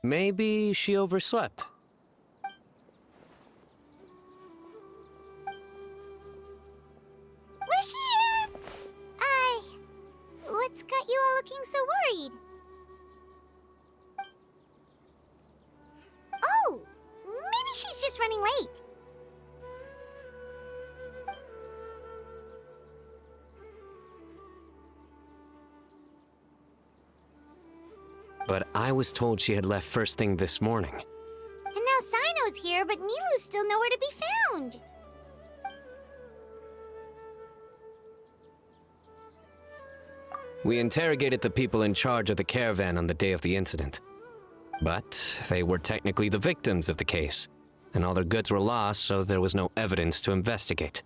Maybe she overslept. We're here! What's got you all looking so worried? Oh, maybe she's just running late. But I was told she had left first thing this morning. And now Sino's here, but Nilu's still nowhere to be found. We interrogated the people in charge of the caravan on the day of the incident. But they were technically the victims of the case, and all their goods were lost, so there was no evidence to investigate.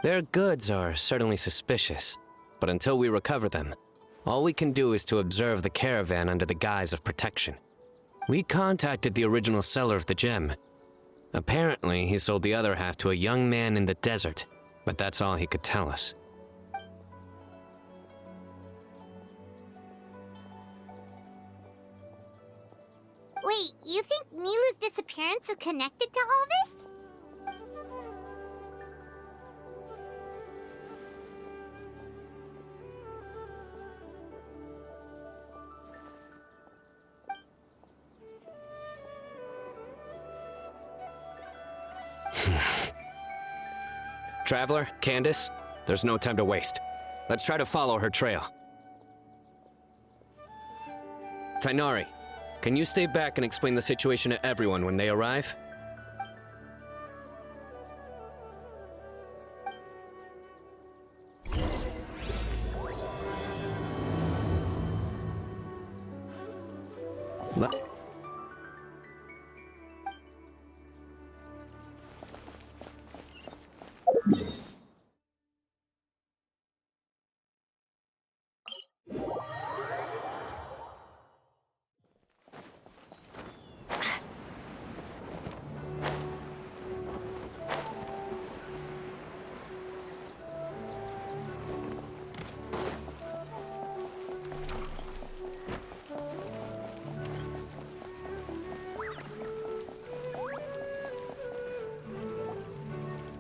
Their goods are certainly suspicious, but until we recover them, all we can do is to observe the caravan under the guise of protection. We contacted the original seller of the gem. Apparently, he sold the other half to a young man in the desert, but that's all he could tell us. Wait, you think Nilu's disappearance is connected to all this? Traveler, Candace, there's no time to waste. Let's try to follow her trail. Tainari, can you stay back and explain the situation to everyone when they arrive?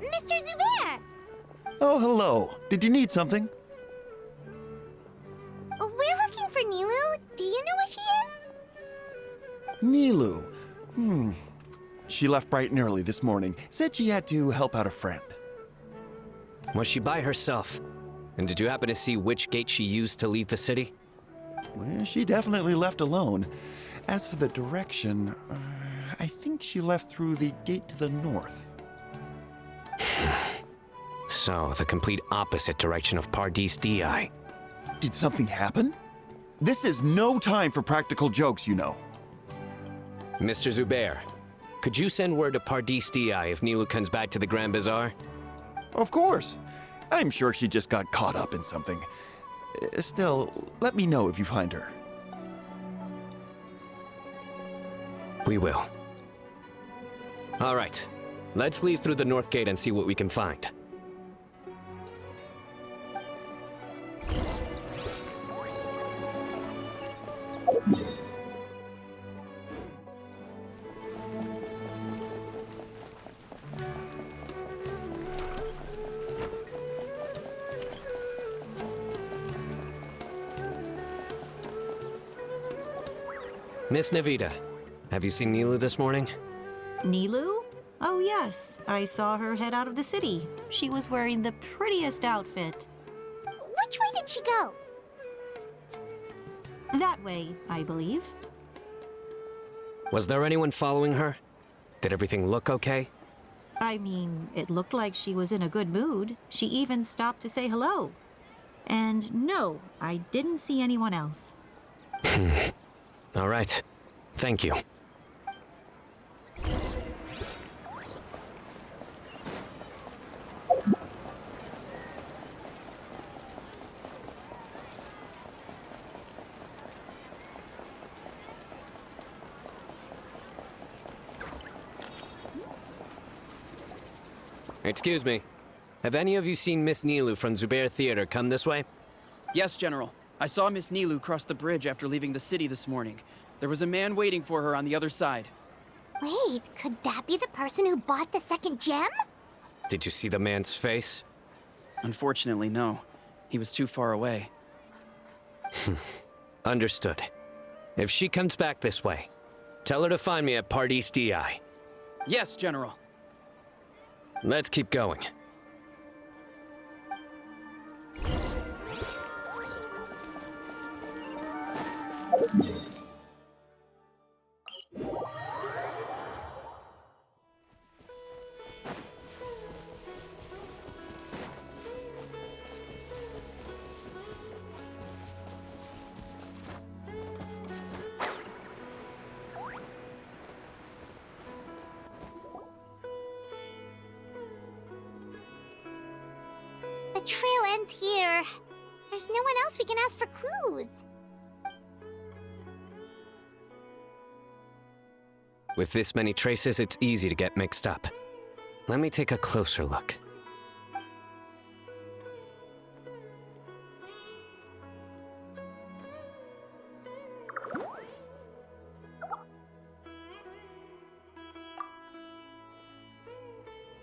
Mr. Zubair! Oh, hello. Did you need something? We're looking for Nilu. Do you know where she is? Nilu. She left bright and early this morning. Said she had to help out a friend. Was she by herself? And did you happen to see which gate she used to leave the city? Well, she definitely left alone. As for the direction, I think she left through the gate to the north. So, the complete opposite direction of Pardis Di. Did something happen? This is no time for practical jokes, you know. Mr. Zubair, could you send word to Pardis Di if Nilu comes back to the Grand Bazaar? Of course. I'm sure she just got caught up in something. Still, let me know if you find her. We will. All right. Let's leave through the north gate and see what we can find. Miss Navita, have you seen Nilu this morning? Nilu? Oh yes, I saw her head out of the city. She was wearing the prettiest outfit. Which way did she go? That way, I believe. Was there anyone following her? Did everything look okay? I mean, it looked like she was in a good mood. She even stopped to say hello. And no, I didn't see anyone else. All right. Thank you. Excuse me. Have any of you seen Miss Nilu from Zubair Theater come this way? Yes, General. I saw Miss Nilu cross the bridge after leaving the city this morning. There was a man waiting for her on the other side. Wait, could that be the person who bought the second gem? Did you see the man's face? Unfortunately, no. He was too far away. Understood. If she comes back this way, tell her to find me at Part East DI. Yes, General. Let's keep going. The trail ends here. There's no one else we can ask for clues. With this many traces, it's easy to get mixed up. Let me take a closer look.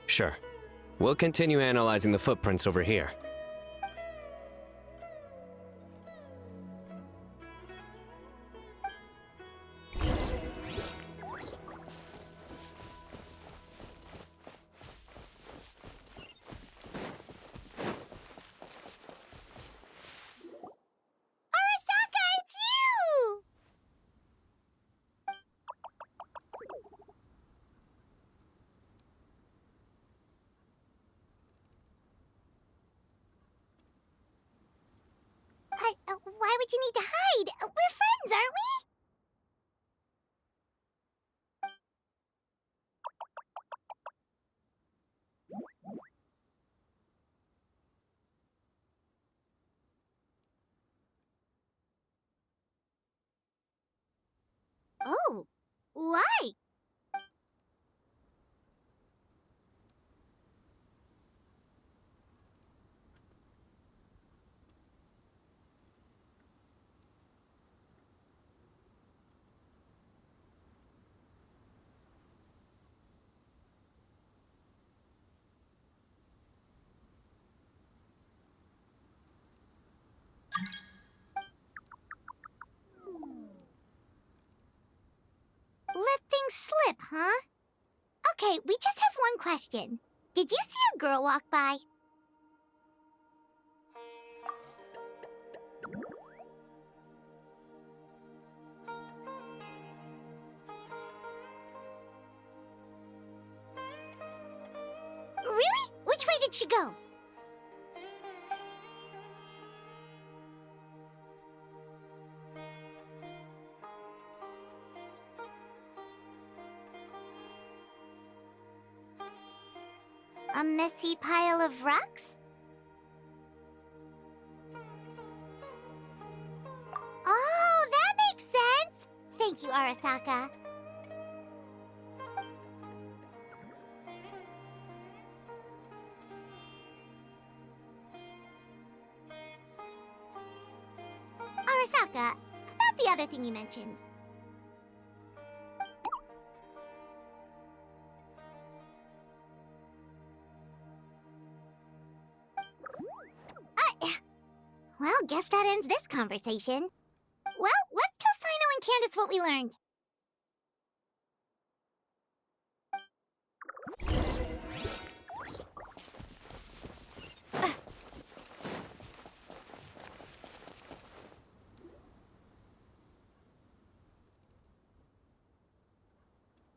Sure. We'll continue analyzing the footprints over here. Arasaka, it's you! Why would you need to hide? We're friends, aren't we? Oh, why? Let things slip, huh? Okay, we just have one question. Did you see a girl walk by? Really? Which way did she go? A messy pile of rocks? Oh, that makes sense! Thank you, Arasaka. Arasaka, about the other thing you mentioned. Well, guess that ends this conversation. Well, let's tell Sino and Candace what we learned.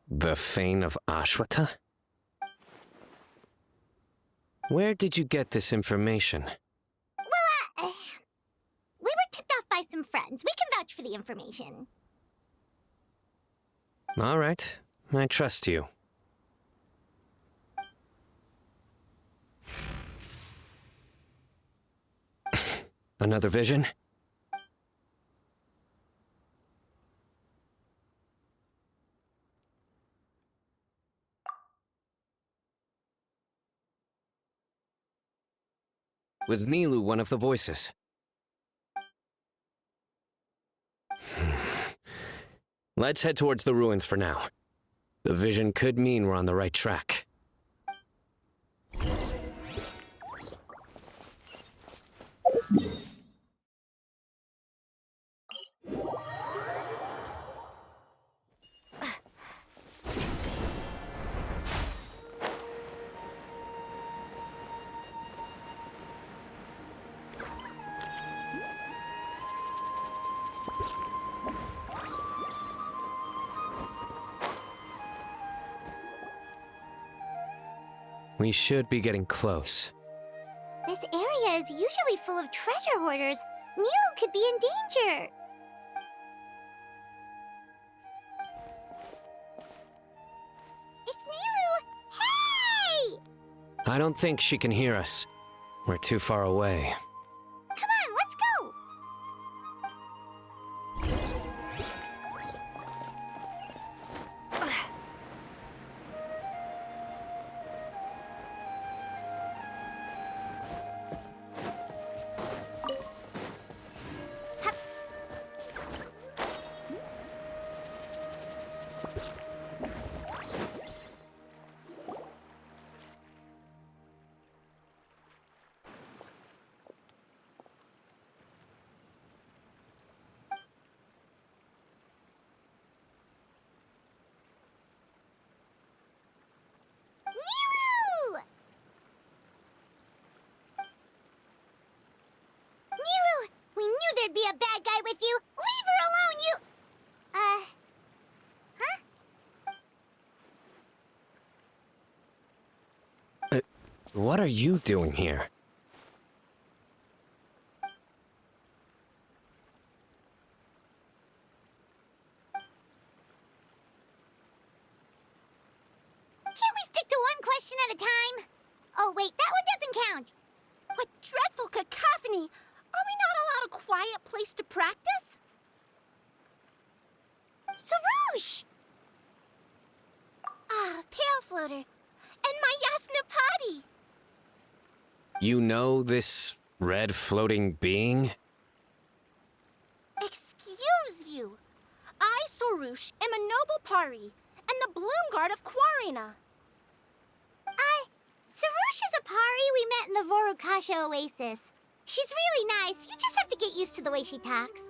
The Fane of Ashwata? Where did you get this information? Well, we were tipped off by some friends. We can vouch for the information. All right, I trust you. Another vision? Was Nilu one of the voices? Let's head towards the ruins for now. The vision could mean we're on the right track. We should be getting close. This area is usually full of treasure hoarders. Milo could be in danger. It's Nilu! Hey! I don't think she can hear us. We're too far away. Come on, let's go! Nilu! Nilu! We knew there'd be a bad guy with you! Leave her alone, you... huh? What are you doing here? Can't we stick to one question at a time? Oh, wait, that one doesn't count. What dreadful cacophony! Are we not allowed a quiet place to practice? Sarouche! Ah, Pale Floater. And my Yasnapati! You know this red floating being? Excuse you. I, Sorouche, am a noble pari, and the Bloom Guard of Quarina. Sarouche is a pari we met in the Vorukasha Oasis. She's really nice. You just have to get used to the way she talks.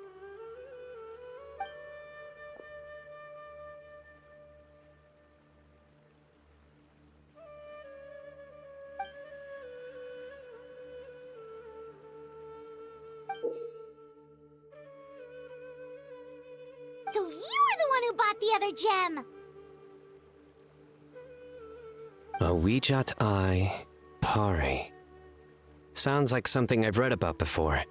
So you were the one who bought the other gem! A Wijat Eye Pari. Sounds like something I've read about before.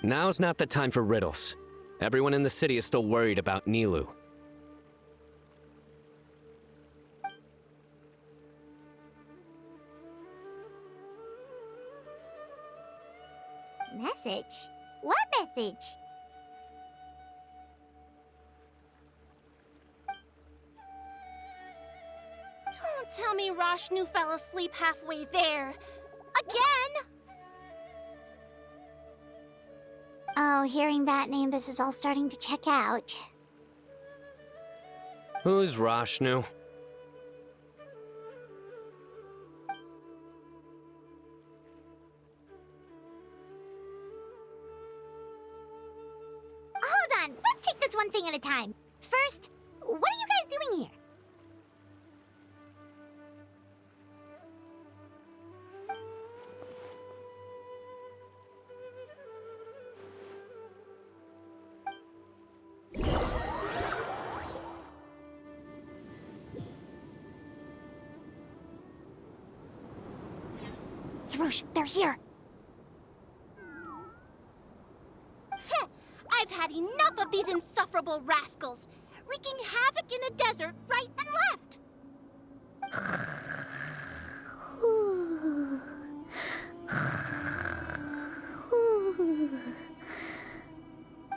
Now's not the time for riddles. Everyone in the city is still worried about Nilu. Message? What message? Don't tell me Rashnu fell asleep halfway there. Again! Oh, hearing that name, this is all starting to check out. Who's Rashnu? Hold on, let's take this one thing at a time. First, what are you guys doing here? Sarouche, they're here. I've had enough of these insufferable rascals, wreaking havoc in the desert right and left.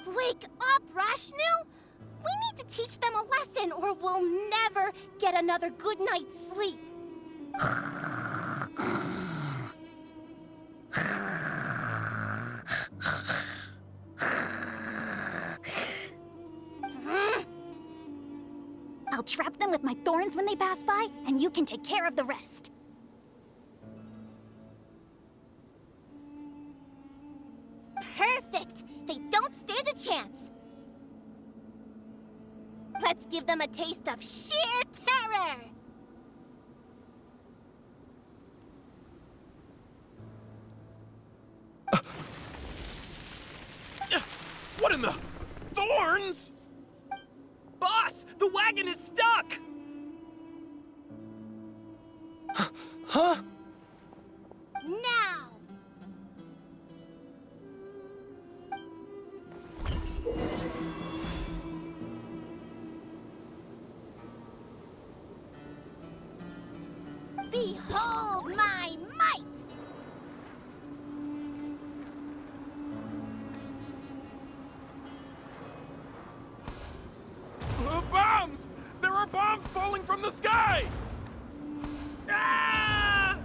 Wake up, Rashnu! We need to teach them a lesson or we'll never get another good night's sleep. I'll trap them with my thorns when they pass by, and you can take care of the rest. Perfect! They don't stand a chance. Let's give them a taste of sheer terror! What in the... Thorns?! Boss, the wagon is stuck! Huh? Now! Behold my might! Bombs! There are bombs falling from the sky! Ah!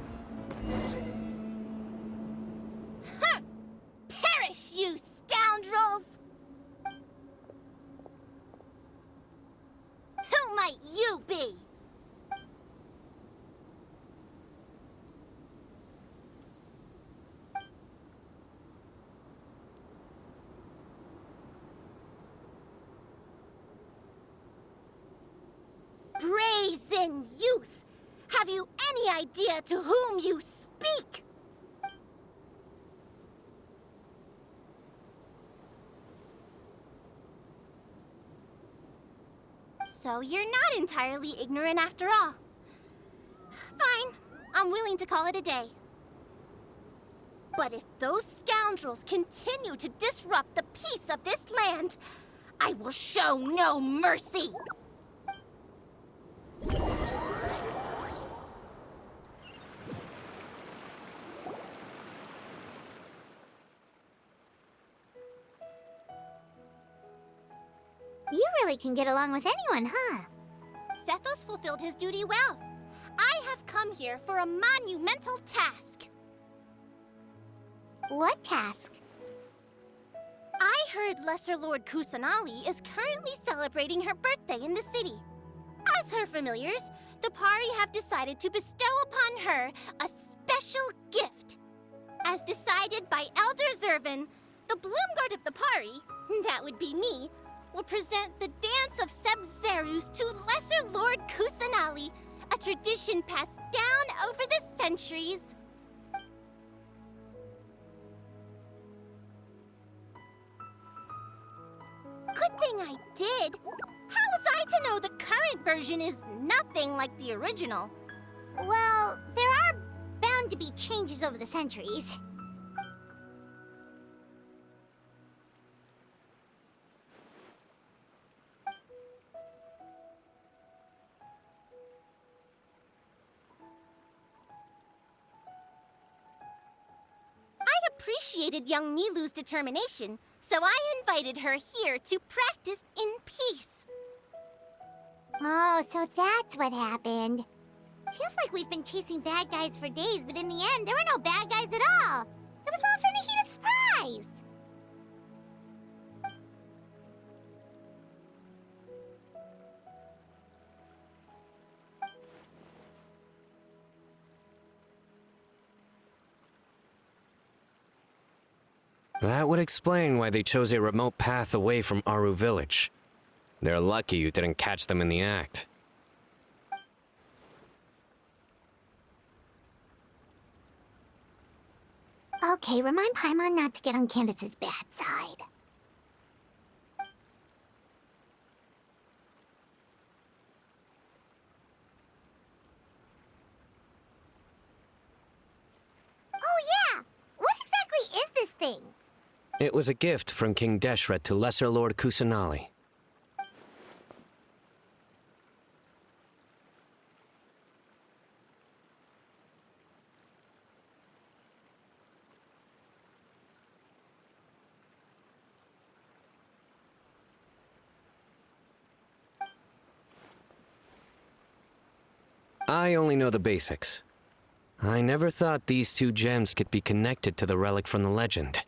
Huh! Perish, you scoundrels! Who might you be? Brazen youth! Have you any idea to whom you speak? So you're not entirely ignorant after all. Fine, I'm willing to call it a day. But if those scoundrels continue to disrupt the peace of this land, I will show no mercy! You really can get along with anyone, huh? Sethos fulfilled his duty well. I have come here for a monumental task. What task? I heard Lesser Lord Kusanali is currently celebrating her birthday in the city. As her familiars, the Pari have decided to bestow upon her a special gift. As decided by Elder Zervin, the Bloomguard of the Pari, that would be me, will present the Dance of Sebzerus to Lesser Lord Kusanali, a tradition passed down over the centuries. Good thing I did. How was I to know the current version is nothing like the original? Well, there are bound to be changes over the centuries. I appreciated young Nilu's determination, so I invited her here to practice in peace. Oh, so that's what happened. Feels like we've been chasing bad guys for days, but in the end, there were no bad guys at all. It was all for a heated surprise. That would explain why they chose a remote path away from Aru village. They're lucky you didn't catch them in the act. Okay, remind Paimon not to get on Candace's bad side. Oh yeah! What exactly is this thing? It was a gift from King Deshret to Lesser Lord Kusanali. I only know the basics. I never thought these two gems could be connected to the relic from the legend.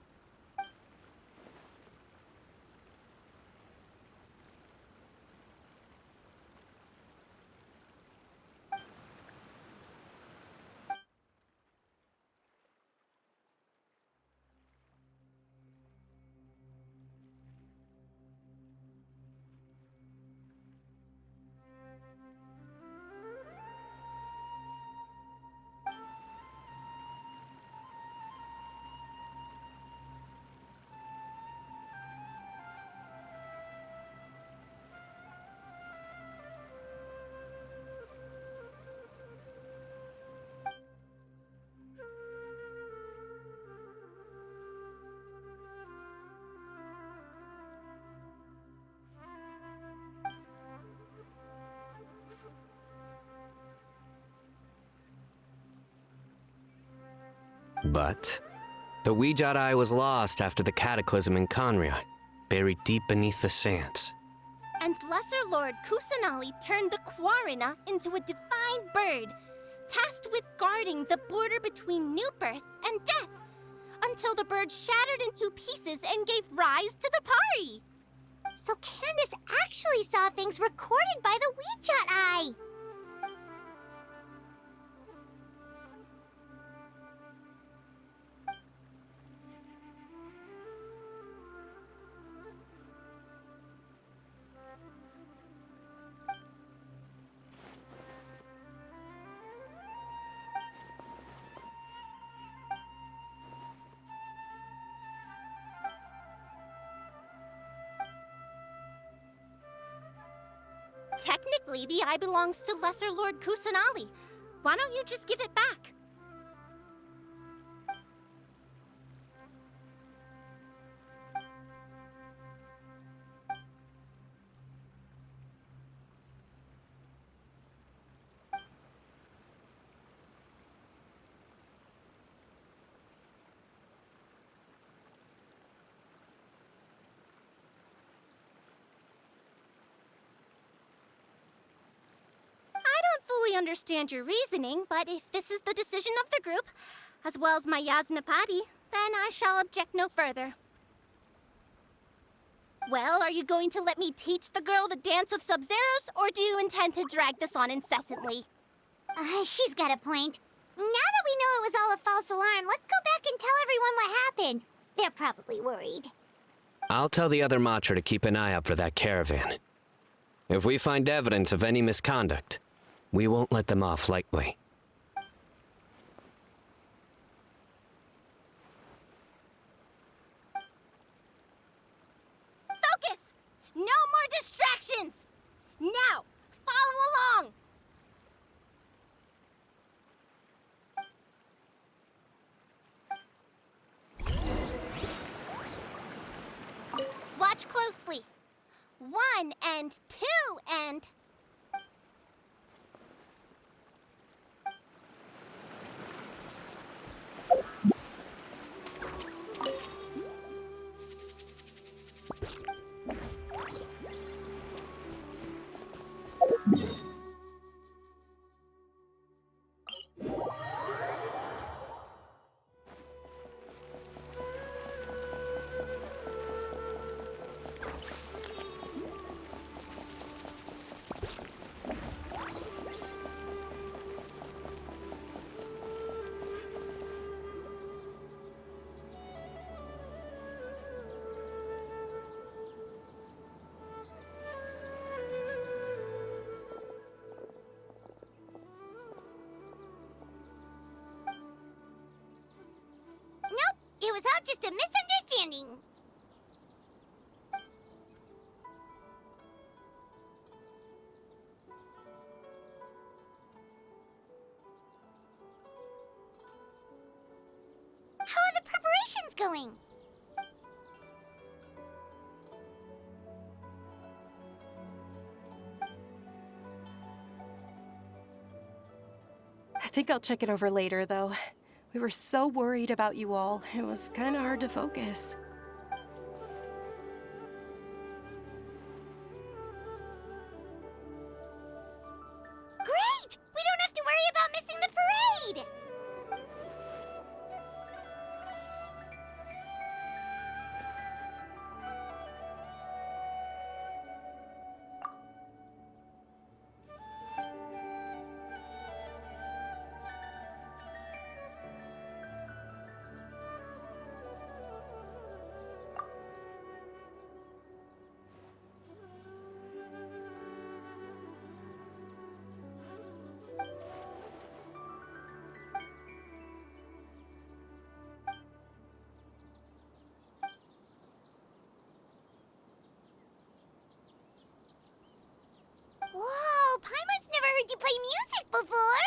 But the Eye was lost after the cataclysm in Conria, buried deep beneath the sands. And Lesser Lord Kusanali turned the Quarina into a divine bird, tasked with guarding the border between new birth and death, until the bird shattered into pieces and gave rise to the Pari. So Candace actually saw things recorded by the Ouija Eye. Technically, the eye belongs to Lesser Lord Kusanali. Why don't you just give it back? Fully understand your reasoning, but if this is the decision of the group, as well as my Yasnapati, then I shall object no further. Well, are you going to let me teach the girl the dance of Sub-Zeros, or do you intend to drag this on incessantly? She's got a point. Now that we know it was all a false alarm, let's go back and tell everyone what happened. They're probably worried. I'll tell the other Matra to keep an eye out for that caravan. If we find evidence of any misconduct, we won't let them off lightly. Focus! No more distractions! Now, follow along! Watch closely. 1 and 2 and... It was all just a misunderstanding. How are the preparations going? I think I'll check it over later, though. We were so worried about you all, it was kinda hard to focus. Great! We don't have to worry about missing the parade! Whoa, Paimon's never heard you play music before!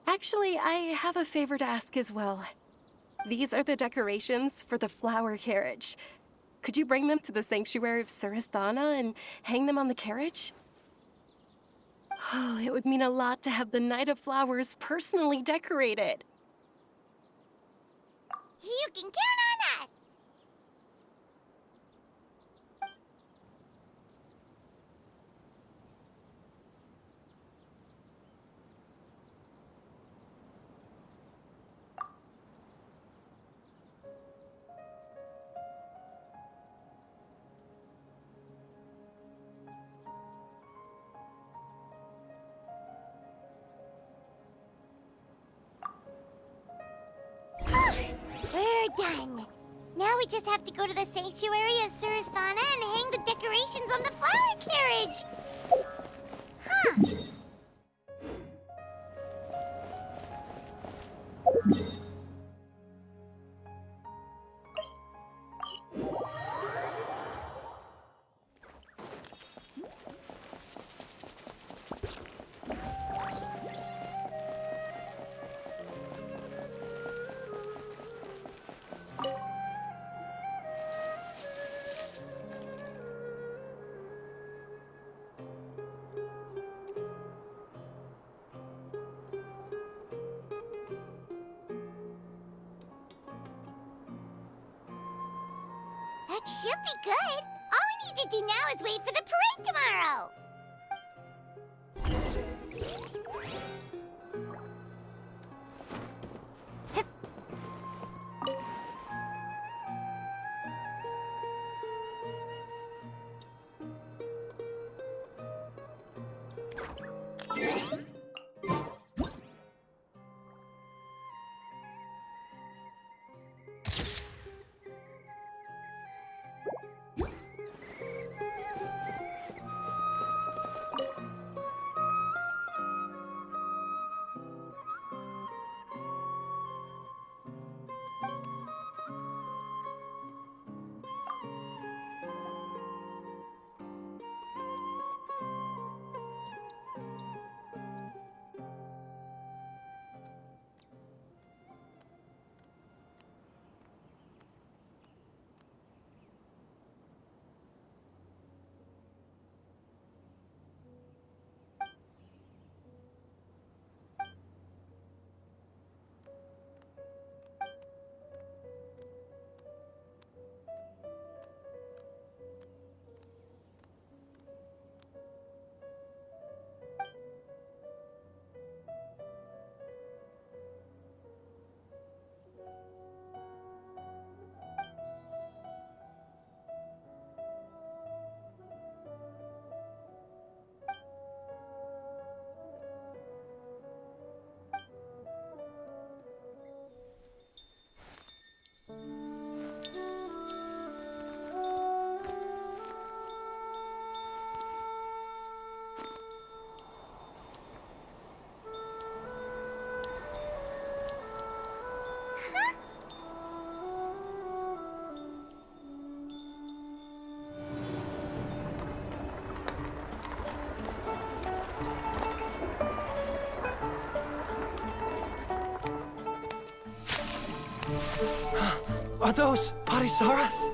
Actually, I have a favor to ask as well. These are the decorations for the flower carriage. Could you bring them to the sanctuary of Surasthana and hang them on the carriage? Oh, it would mean a lot to have the Night of Flowers personally decorated. You can count on us! We're done. Now we just have to go to the sanctuary of Surasthana and hang the decorations on the flower carriage. Huh. That should be good. All we need to do now is wait for the parade tomorrow. Are those Parisaras?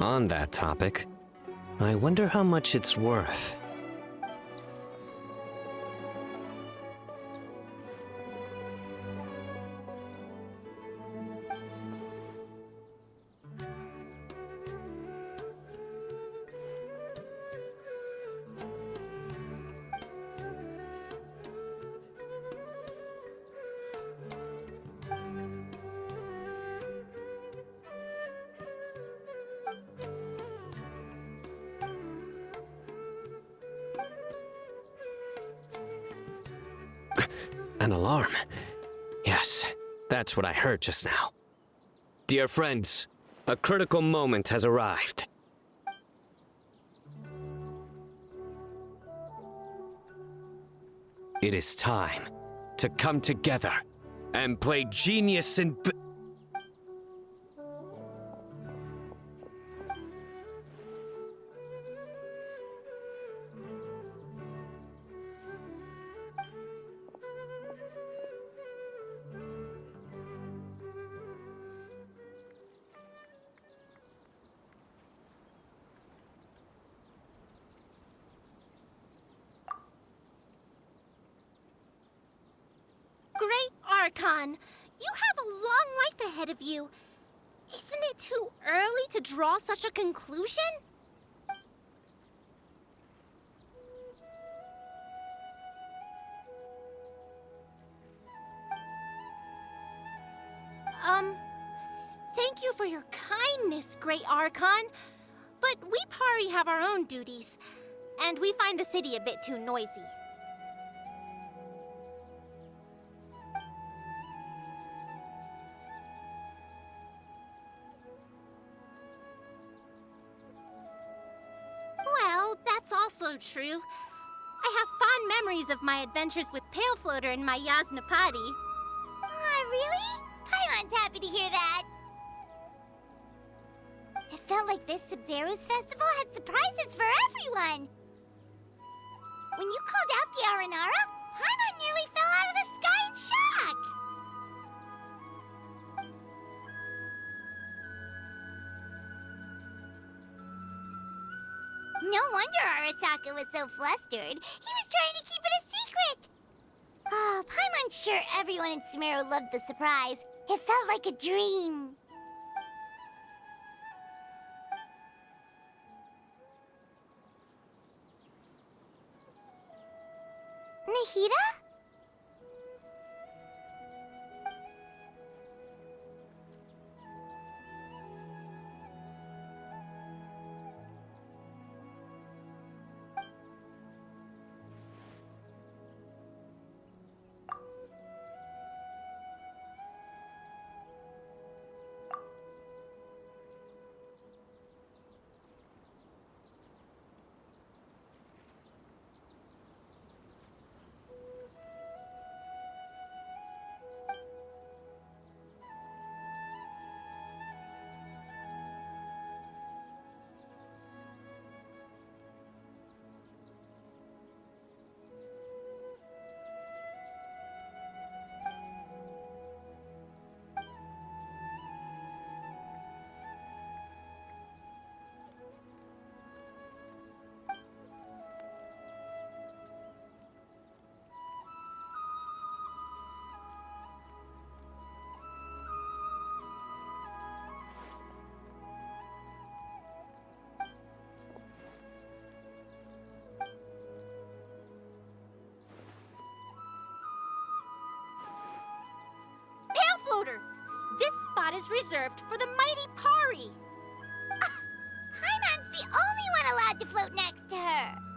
On that topic, I wonder how much it's worth. An alarm. Yes, that's what I heard just now. Dear friends, a critical moment has arrived. It is time to come together and play genius in... Great Archon, you have a long life ahead of you. Isn't it too early to draw such a conclusion? Thank you for your kindness, Great Archon. But we Pari have our own duties, and we find the city a bit too noisy. Well, that's also true. I have fond memories of my adventures with Pale Floater and my Yasnapati. Aw, really? Paimon's happy to hear that. It felt like this Sub-Zero's festival had surprises for everyone. When you called out the Aranara, Paimon nearly fell out of the sky in shock. No wonder Arasaka was so flustered. He was trying to keep it a secret. Oh, Paimon's sure everyone in Sumeru loved the surprise. It felt like a dream. Nahida? Floater, this spot is reserved for the mighty Pari. Paimon's the only one allowed to float next to her.